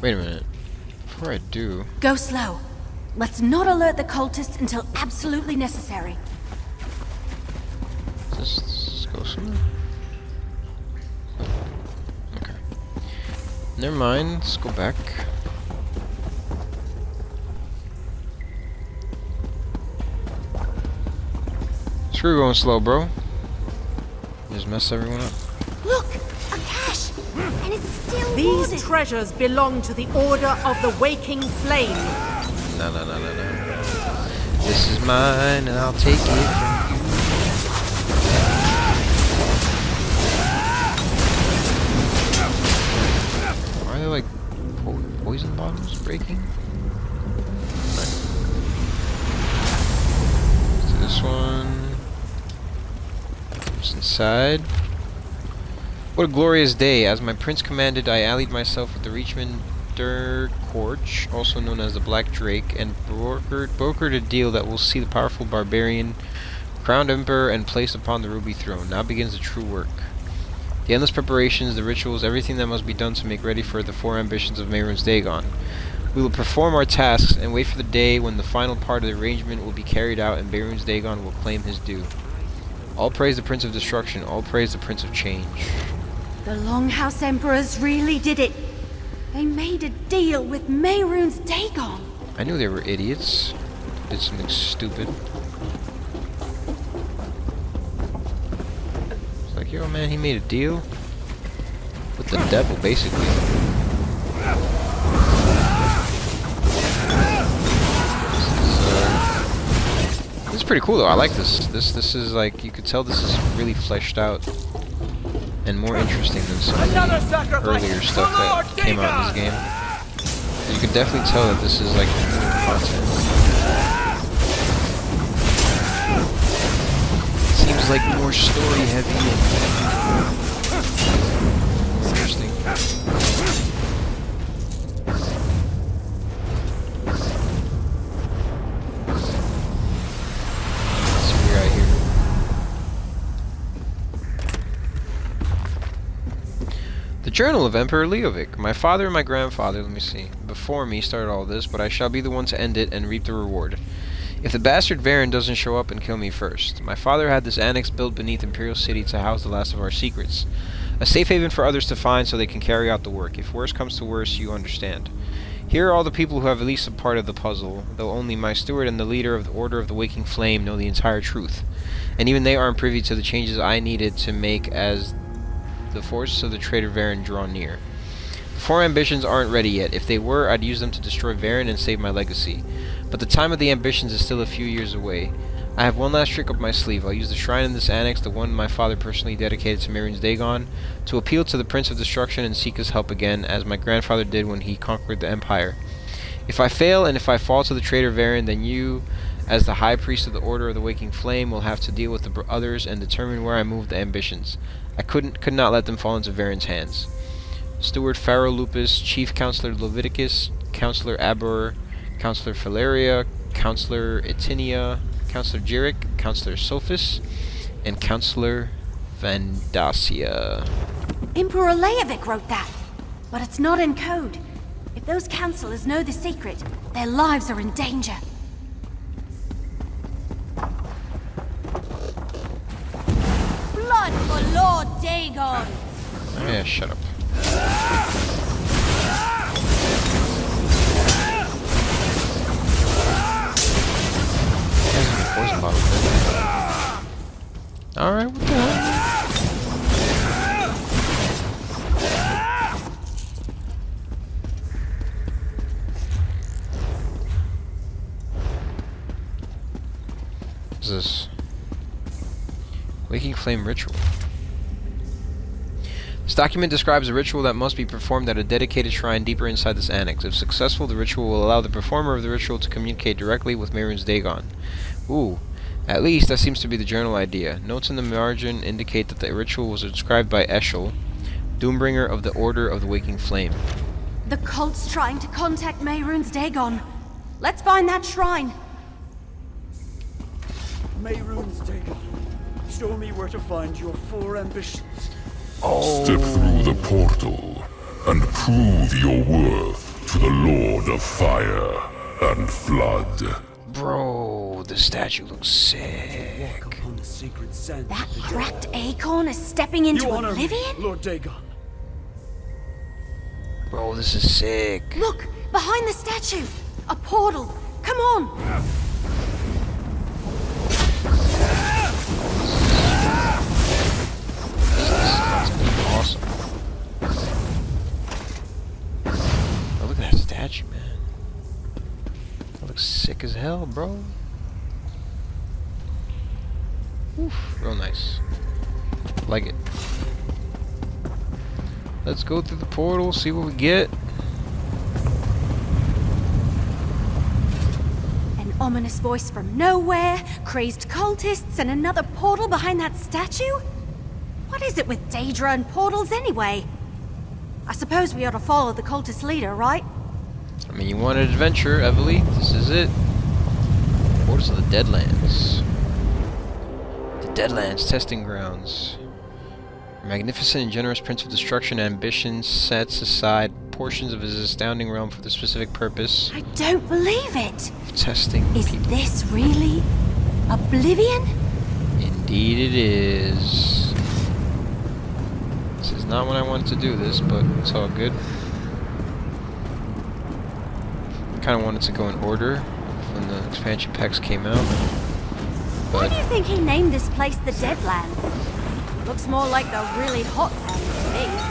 Wait a minute. Before I do... Go slow. Let's not alert the cultists until absolutely necessary. Let's go somewhere. Okay. Never mind. Let's go back. Screw going slow, bro. Just mess everyone up. Look! A cache! And it's still These warded. treasures belong to the Order of the Waking Flame. No. This is mine, and I'll take it from you. Why are there like poison bottles breaking? Right. Let's do this one. What's inside? What a glorious day! As my prince commanded, I allied myself with the Reachman Korch, also known as the Black Drake, and brokered a deal that will see the powerful barbarian crowned emperor and placed upon the ruby throne. Now begins the true work. The endless preparations, the rituals, everything that must be done to make ready for the 4 ambitions of Mehrunes Dagon. We will perform our tasks and wait for the day when the final part of the arrangement will be carried out and Mehrunes Dagon will claim his due. All praise the Prince of Destruction, all praise the Prince of Change. The Longhouse Emperors really did it. They made a deal with Mehrunes Dagon. I knew they were idiots. Did something stupid. It's like, yo man, he made a deal with the devil, basically. This is pretty cool though. I like this. This is like, you could tell this is really fleshed out and more interesting than some of the earlier stuff that came out in this game. You can definitely tell that this is like new content. Seems like more story heavy and interesting. Let's see what we got here. The Journal of Emperor Leovic. My father and my grandfather, before me started all this, but I shall be the one to end it and reap the reward. If the bastard Varen doesn't show up and kill me first. My father had this annex built beneath Imperial City to house the last of our secrets. A safe haven for others to find so they can carry out the work. If worse comes to worse, you understand. Here are all the people who have at least a part of the puzzle, though only my steward and the leader of the Order of the Waking Flame know the entire truth. And even they aren't privy to the changes I needed to make as the forces of the traitor Varen draw near. The 4 ambitions aren't ready yet. If they were, I'd use them to destroy Varen and save my legacy. But the time of the ambitions is still a few years away. I have one last trick up my sleeve. I'll use the shrine in this annex, the one my father personally dedicated to Mehrunes Dagon, to appeal to the Prince of Destruction and seek his help again, as my grandfather did when he conquered the Empire. If I fail, and if I fall to the traitor Varen, then you, as the High Priest of the Order of the Waking Flame, will have to deal with the others and determine where I move the ambitions. I could not let them fall into Varen's hands. Steward Pharaoh Lupus, Chief Counselor Leviticus, Counselor Abor, Counselor Philaria, Counselor Etinia, Counselor Jirik, Counselor Sophis, and Counselor Vandacia. Emperor Leovic wrote that, but it's not in code. If those counselors know the secret, their lives are in danger. Blood for Lord Dagon! Oh yeah, shut up. Poison bottle. Alright, what the hell? What is this? Waking Flame Ritual. This document describes a ritual that must be performed at a dedicated shrine deeper inside this annex. If successful, the ritual will allow the performer of the ritual to communicate directly with Mehrunes Dagon. Ooh, at least that seems to be the journal idea. Notes in the margin indicate that the ritual was inscribed by Eshil, Doombringer of the Order of the Waking Flame. The cult's trying to contact Mehrunes Dagon. Let's find that shrine. Mehrunes Dagon, show me where to find your 4 ambitions. Oh. Step through the portal and prove your worth. to the Lord of Fire and Flood. Bro, the statue looks sick. Walk upon the sacred sands That of the cracked acorn is stepping into You honor me, Oblivion? Lord Dagon. Bro, this is sick. Look, behind the statue! A portal! Come on! Awesome. Oh, look at that statue, man. That looks sick as hell, bro. Oof, real nice. Like it. Let's go through the portal, see what we get. An ominous voice from nowhere, crazed cultists, and another portal behind that statue? What is it with Daedra and portals anyway? I suppose we ought to follow the cultist leader, right? I mean, you wanted adventure, Eveli. This is it. Portals of the Deadlands. The Deadlands testing grounds. Magnificent and generous Prince of Destruction ambition sets aside portions of his astounding realm for the specific purpose I don't believe it! of testing Is people. this really Oblivion? Indeed it is. This is not when I wanted to do this, but it's all good. I kind of wanted to go in order when the expansion packs came out. Why But do you think he named this place the Deadlands? Looks more like the really hot land to me.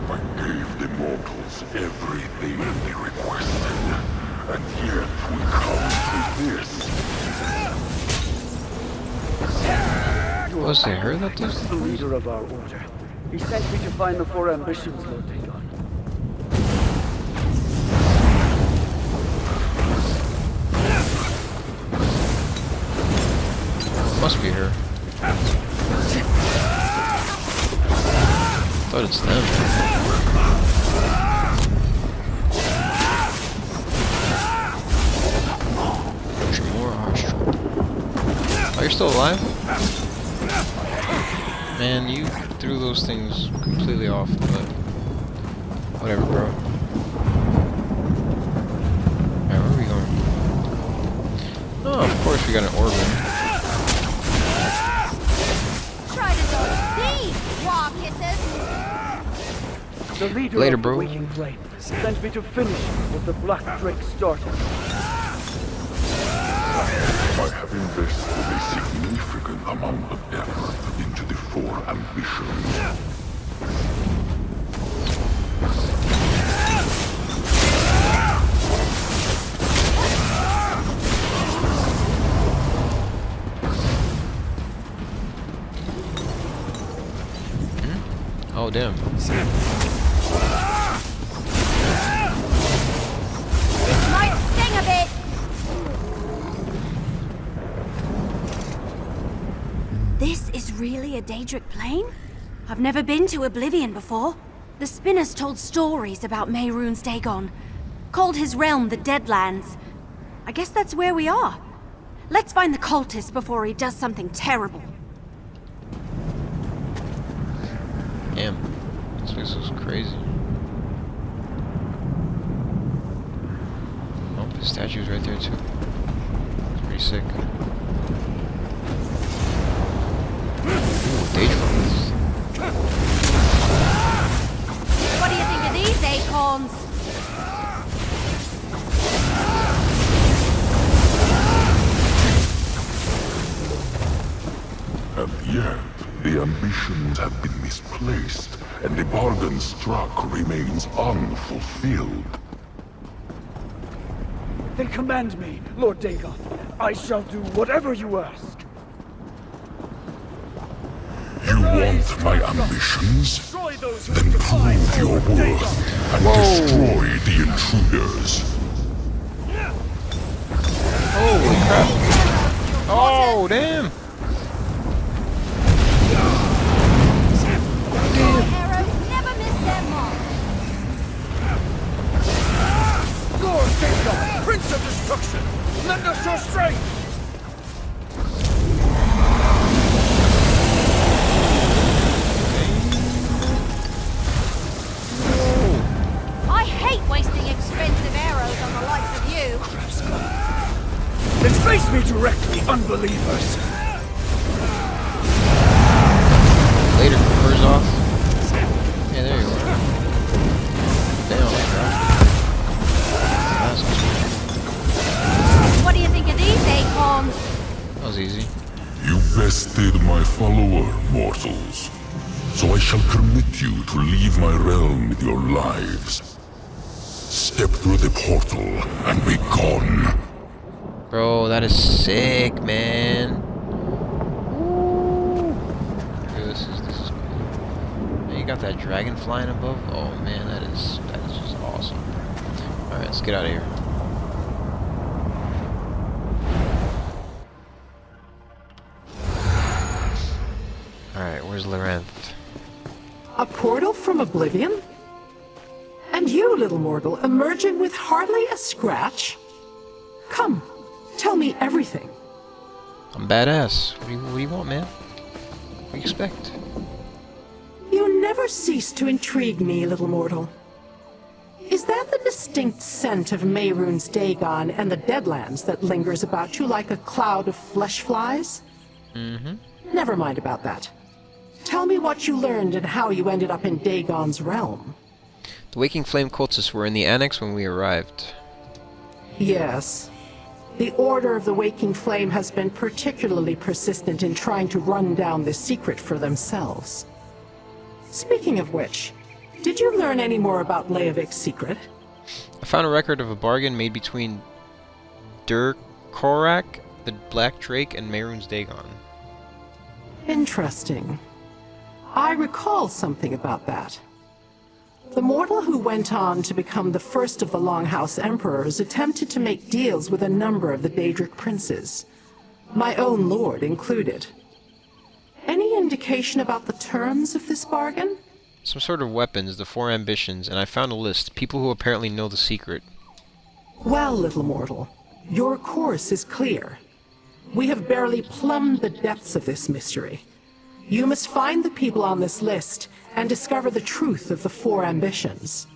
I gave the mortals everything they requested, and yet we come to this. was it her that does The leader of our order. He sent me to find the four ambitions, Lord Dagon. Must be her. Thought it's them. Oh, you're still alive? Man, you threw those things completely off, but whatever, bro. Alright, where are we going? Oh, of course we got an organ. Try to dodge these, raw kisses! The leader Later, of bro. the Waking Flame sent me to finish what the Black Drake started. I have invested a significant amount of effort into the four ambitions. Oh, damn. Might sting a bit! This is really a Daedric plane? I've never been to Oblivion before. The spinners told stories about Mehrunes Dagon. Called his realm the Deadlands. I guess that's where we are. Let's find the cultist before he does something terrible. Damn. This place looks crazy. Oh, the statue's right there, too. It's pretty sick. Ooh, Daedrons. What do you think of these acorns? And yet, the ambitions have been misplaced, and the bargain struck remains unfulfilled. Then command me, Lord Dagon. I shall do whatever you ask. You want my ambitions? Destroy those who Then defy prove your Lord Dagon. worth and destroy the intruders. Holy crap. Oh, damn. Arrows never miss their mark. Lord Dagon, Prince of Destruction, lend us your strength! Face me directly, unbelievers! Later, furs off. Yeah, there you are. Damn, What do you think of these acorns? that was easy. You bested my follower, mortals. So I shall permit you to leave my realm with your lives. Step through the portal and be gone. Bro, that is sick, man. Ooh. Dude, this is cool. Man, you got that dragon flying above. Oh man, that is just awesome. All right, let's get out of here. All right, where's Lyranth? A portal from Oblivion? And you, little mortal, emerging with hardly a scratch? Come, tell me everything. I'm badass. What do you want, man? What do you expect? You never cease to intrigue me, little mortal. Is that the distinct scent of Mehrunes Dagon and the Deadlands that lingers about you like a cloud of flesh flies? Mm-hmm. Never mind about that. Tell me what you learned and how you ended up in Dagon's realm. The Waking Flame cultists were in the annex when we arrived. Yes. The Order of the Waking Flame has been particularly persistent in trying to run down this secret for themselves. Speaking of which, did you learn any more about Leovic's secret? I found a record of a bargain made between Korak, the Black Drake, and Mehrunes Dagon. Interesting. I recall something about that. The mortal who went on to become the first of the Longhouse Emperors attempted to make deals with a number of the Daedric princes, my own lord included. Any indication about the terms of this bargain? Some sort of weapons, the 4 ambitions, and I found a list. People who apparently know the secret. Well, little mortal, your course is clear. We have barely plumbed the depths of this mystery. You must find the people on this list and discover the truth of the 4 ambitions.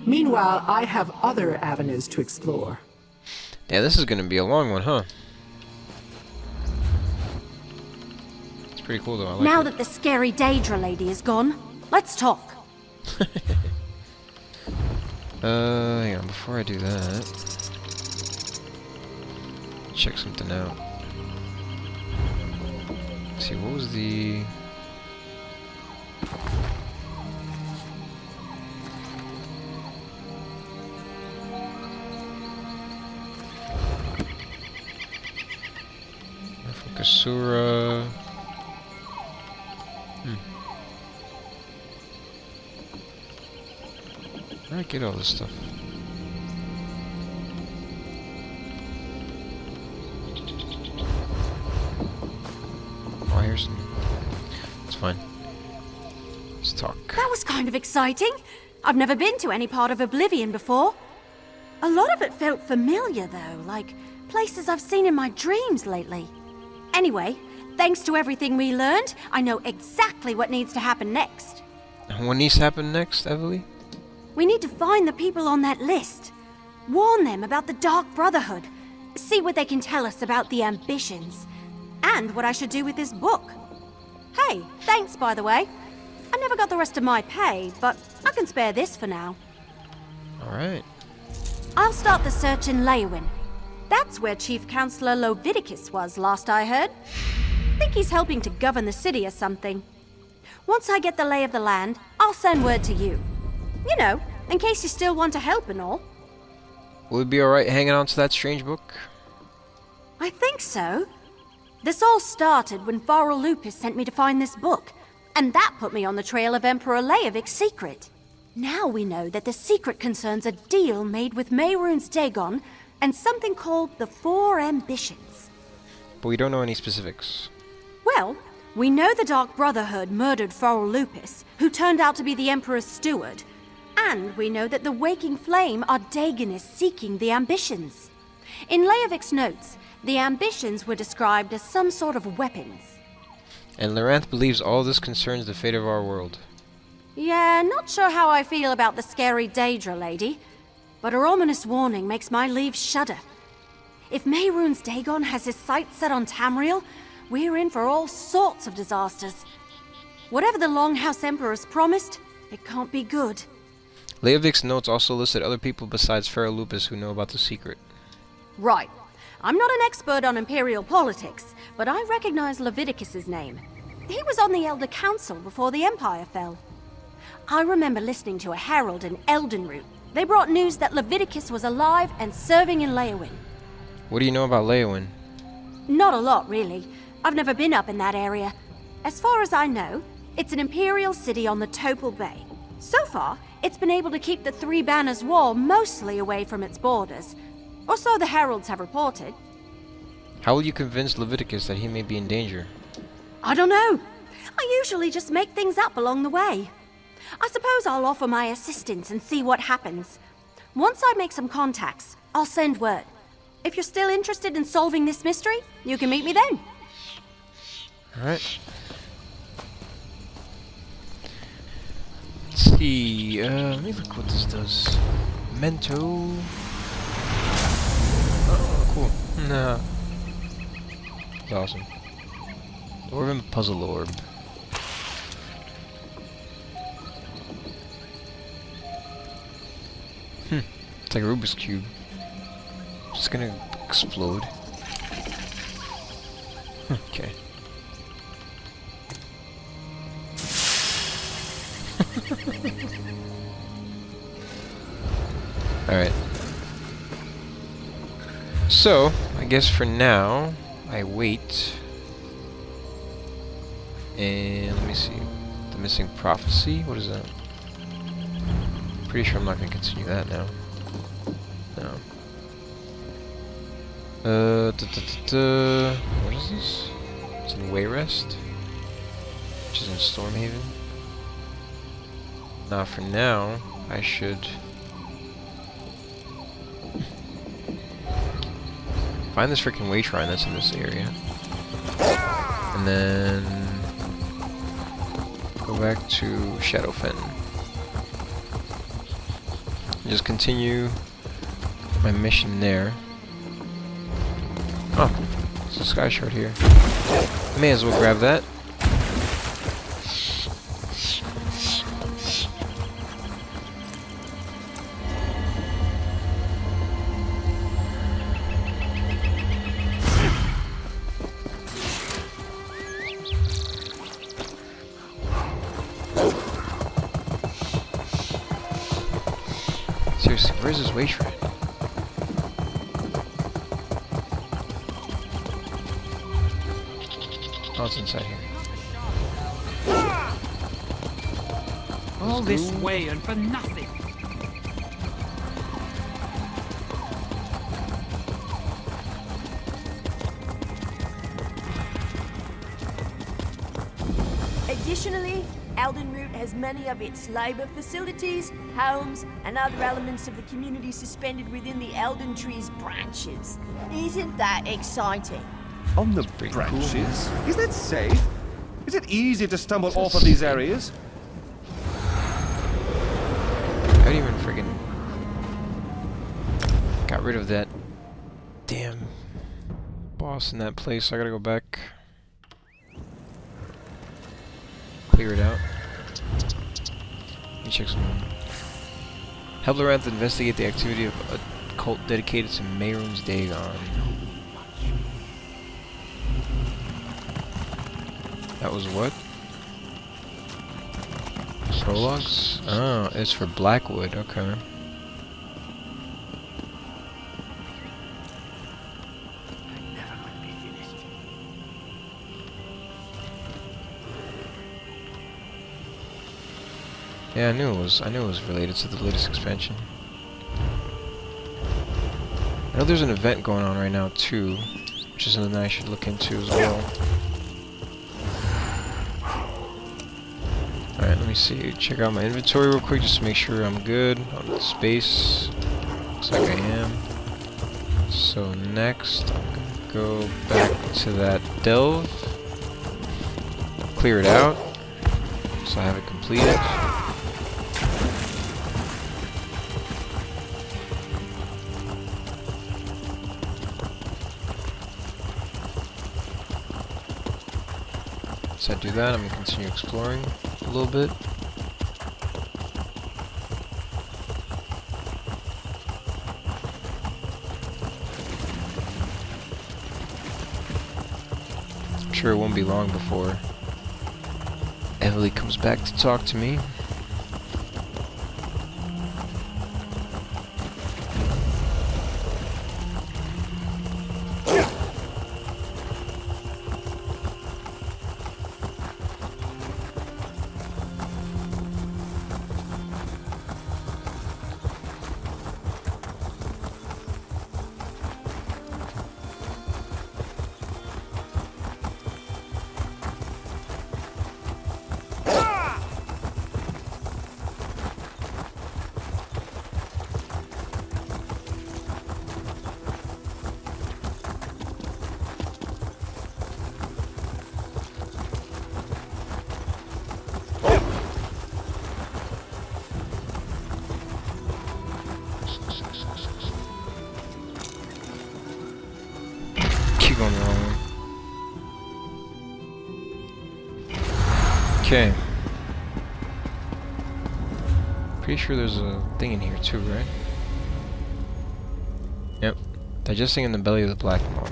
Meanwhile, I have other avenues to explore. Yeah, this is gonna be a long one, huh? It's pretty cool though, I like Now it. that the scary Daedra lady is gone, let's talk. Hang on, before I do that... check something out. Let's see, what was the... Kasura... Where did I get all this stuff? Oh, here's some... It's fine. Let's talk. That was kind of exciting. I've never been to any part of Oblivion before. A lot of it felt familiar, though, like places I've seen in my dreams lately. Anyway, thanks to everything we learned, I know exactly what needs to happen next. What needs to happen next, Eveli? We need to find the people on that list. Warn them about the Dark Brotherhood. See what they can tell us about the ambitions. And what I should do with this book. Hey, thanks, by the way. I never got the rest of my pay, but I can spare this for now. Alright. I'll start the search in Leowin. That's where Chief Counselor Leviticus was, last I heard. Think he's helping to govern the city or something. Once I get the lay of the land, I'll send word to you. You know, in case you still want to help and all. Will it be alright hanging on to that strange book? I think so. This all started when Varl Lupus sent me to find this book, and that put me on the trail of Emperor Leovic's secret. Now we know that the secret concerns a deal made with Mehrunes Dagon and something called the 4 ambitions. But we don't know any specifics. Well, we know the Dark Brotherhood murdered Varl Lupus, who turned out to be the Emperor's steward. And we know that the Waking Flame are Dagonists seeking the ambitions. In Leovic's notes, the ambitions were described as some sort of weapons. And Lyranth believes all this concerns the fate of our world. Yeah, not sure how I feel about the scary Daedra lady, but her ominous warning makes my leaves shudder. If Mehrunes Dagon has his sights set on Tamriel, we're in for all sorts of disasters. Whatever the Longhouse Emperor's promised, it can't be good. Leovic's notes also listed other people besides Pharaoh Lupus who know about the secret. Right. I'm not an expert on Imperial politics, but I recognize Leviticus's name. He was on the Elder Council before the Empire fell. I remember listening to a herald in Elden. They brought news that Leviticus was alive and serving in Leowin. What do you know about Leowin? Not a lot, really. I've never been up in that area. As far as I know, it's an Imperial city on the Topal Bay. So far, it's been able to keep the Three Banners War mostly away from its borders. Or so the heralds have reported. How will you convince Leviticus that he may be in danger? I don't know. I usually just make things up along the way. I suppose I'll offer my assistance and see what happens. Once I make some contacts, I'll send word. If you're still interested in solving this mystery, you can meet me then. Alright. Let's see, let me look what this does. Mento. Oh, cool. Nah. That's awesome. Dwarven Puzzle Orb. It's like a Rubik's Cube. It's gonna explode. Okay. Alright. So, I guess for now, I wait. And let me see. The Missing Prophecy? What is that? Pretty sure I'm not going to continue that now. No. What is this? It's in Wayrest? Which is in Stormhaven? Now for now, I should find this freaking way shrine that's in this area. And then go back to Shadowfen. Just continue my mission there. Oh, there's a sky shard here. May as well grab that. Seriously, where's this way shrine? Oh, it's inside here. All this way and for nothing. Additionally, Elden has many of its labor facilities, homes, and other elements of the community suspended within the Elden Tree's branches. Isn't that exciting? On the branches? Cool. Is that safe? Is it easy to stumble off of these areas? I even friggin' got rid of that damn boss in that place. So I gotta go back, clear it out. Let me check some. Help Lyranth investigate the activity of a cult dedicated to Mehrunes Dagon. That was what? Prologues? Oh, it's for Blackwood, okay. Yeah, I knew it was related to the latest expansion. I know there's an event going on right now too, which is something I should look into as well. Alright, let me see. Check out my inventory real quick just to make sure I'm good on the space. Looks like I am. So next, I'm gonna go back to that delve. Clear it out. So I have it completed. Once I do that, I'm gonna continue exploring a little bit. I'm sure it won't be long before Eveli comes back to talk to me. Keep going the wrong way. Okay. Pretty sure there's a thing in here too, right? Yep. Digesting in the belly of the black maw.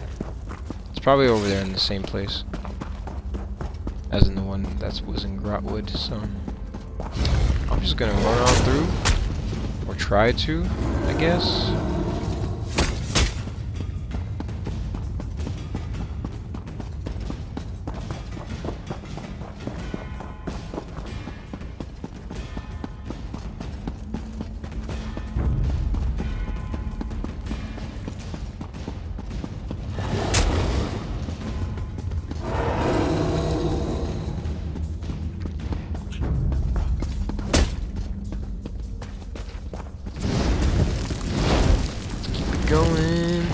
It's probably over there in the same place as in the one that was in Grotwood, so I'm just gonna run on through. Or try to, I guess. Going.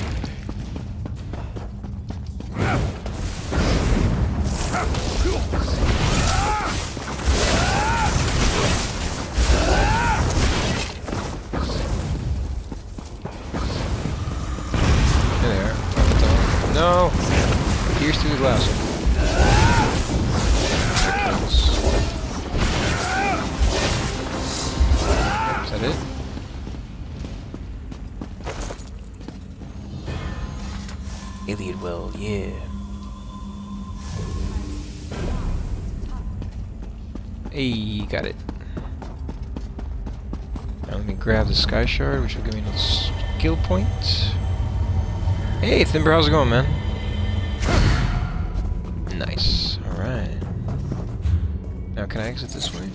There. No! Pierce through the glass. Is that it? Alien well, yeah. Hey, got it. Now let me grab the Sky Shard, which will give me another skill point. Hey, Thimber, how's it going, man? Nice. Alright. Now, can I exit this way?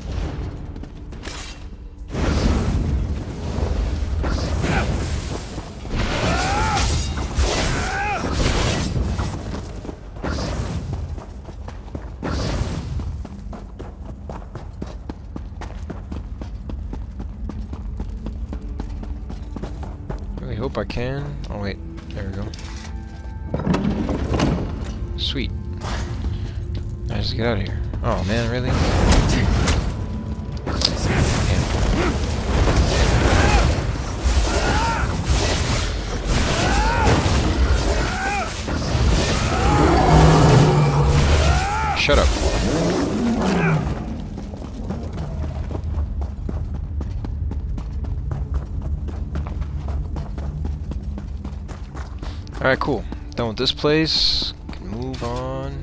I hope I can. Oh wait, there we go. Sweet. I just get out of here. Oh man, really? Yeah. Shut up. Alright, cool. Done with this place. Can move on